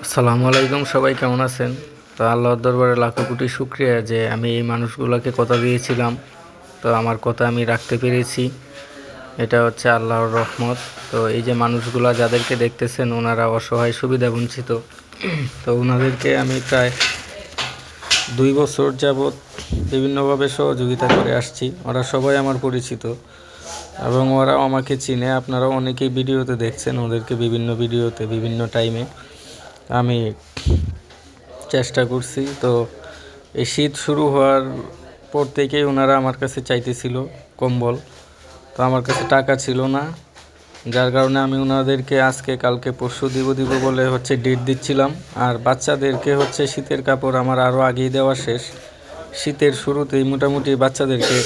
আসসালামু আলাইকুম, সবাই কেমন আছেন? তো আল্লাহর দরবারে লাখো কোটি শুকরিয়া যে আমি এই মানুষগুলোকে কথা দিয়েছিলাম, তো আমার কথা আমি রাখতে পেরেছি। এটা হচ্ছে আল্লাহর রহমত। তো এই যে মানুষগুলা যাদেরকে দেখতেছেন, ওনারা অসহায় সুবিধা বঞ্চিত। তো ওনাদেরকে আমি প্রায় 2 বছর যাবৎ বিভিন্নভাবে সহযোগিতা করে আসছি। ওরা সবাই আমার পরিচিত এবং ওরাও আমাকে চিনে। আপনারাও অনেকেই ভিডিওতে দেখছেন ওদেরকে, বিভিন্ন ভিডিওতে বিভিন্ন টাইমে আমি চেষ্টা করছি। তো এই শীত শুরু হওয়ার পর থেকেই ওনারা আমার কাছে চাইতেছিল কম্বল। তো আমার কাছে টাকা ছিল না, যার কারণে আমি ওনাদেরকে আজকে কালকে পরশু দিব বলে ডেট দিচ্ছিলাম। আর বাচ্চাদেরকে শীতের কাপড় আমার আরও আগেই দেওয়া শেষ। শীতের শুরুতেই মোটামুটি বাচ্চাদেরকে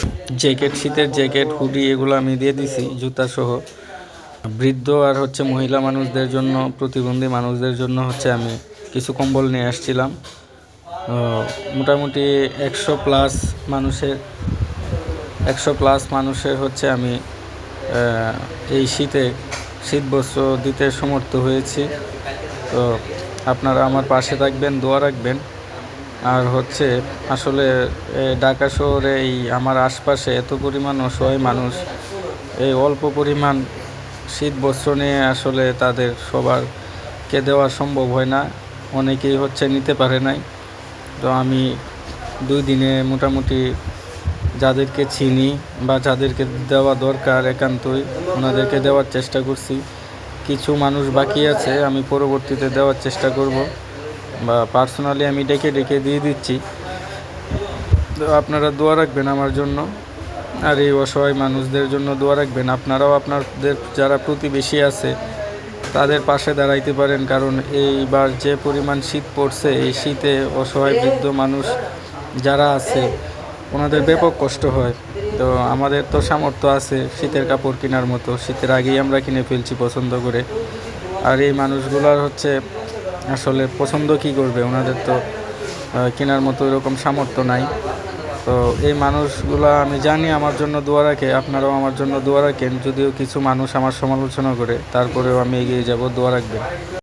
জ্যাকেট, শীতের জ্যাকেট, হুডি এগুলো আমি দিয়ে দিছি, জুতা সহ। বৃদ্ধ আর মহিলা মানুষদের জন্য, প্রতিবন্ধী মানুষদের জন্য আমি কিছু কম্বল নিয়ে আসছিলাম। মোটামুটি 100+ মানুষের আমি এই শীত বস্ত্র দিতে সমর্থ হয়েছি। তো আপনারা আমার পাশে থাকবেন, দোয়া রাখবেন। আর আসলে ঢাকা শহরে এই আমার আশপাশে এত পরিমাণ অসহায় মানুষ, এই অল্প পরিমাণ শীত বস্ত্র নিয়ে আসলে তাদের সবারকে দেওয়া সম্ভব হয় না। অনেকেই নিতে পারে নাই। তো আমি 2 দিনে মোটামুটি যাদেরকে চিনি বা যাদেরকে দেওয়া দরকার একান্তই ওনাদেরকে দেওয়ার চেষ্টা করছি। কিছু মানুষ বাকি আছে, আমি পরবর্তীতে দেওয়ার চেষ্টা করব, বা পার্সোনালি আমি ডেকে দিয়ে দিচ্ছি। তো আপনারা দোয়া রাখবেন আমার জন্য, আর এই অসহায় মানুষদের জন্য দোয়া রাখবেন। আপনারাও আপনাদের যারা প্রতিবেশী আছে তাদের পাশে দাঁড়াইতে পারেন, কারণ এইবার যে পরিমাণ শীত পড়ছে, এই শীতে অসহায় বৃদ্ধ মানুষ যারা আছে ওনাদের ব্যাপক কষ্ট হয়। তো আমাদের তো সামর্থ্য আছে শীতের কাপড় কেনার মতো, শীতের আগেই আমরা কিনে ফেলছি পছন্দ করে। আর এই মানুষগুলোর আসলে পছন্দ কি করবে, ওনাদের তো কেনার মতো এরকম সামর্থ্য নাই। তো এই মানুষগুলা আমি জানি আমার জন্য দোয়া রাখে, আপনারাও আমার জন্য দোয়া রাখেন। যদিও কিছু মানুষ আমার সমালোচনা করে, তারপরেও আমি এগিয়ে যাব, দোয়া রাখবেন।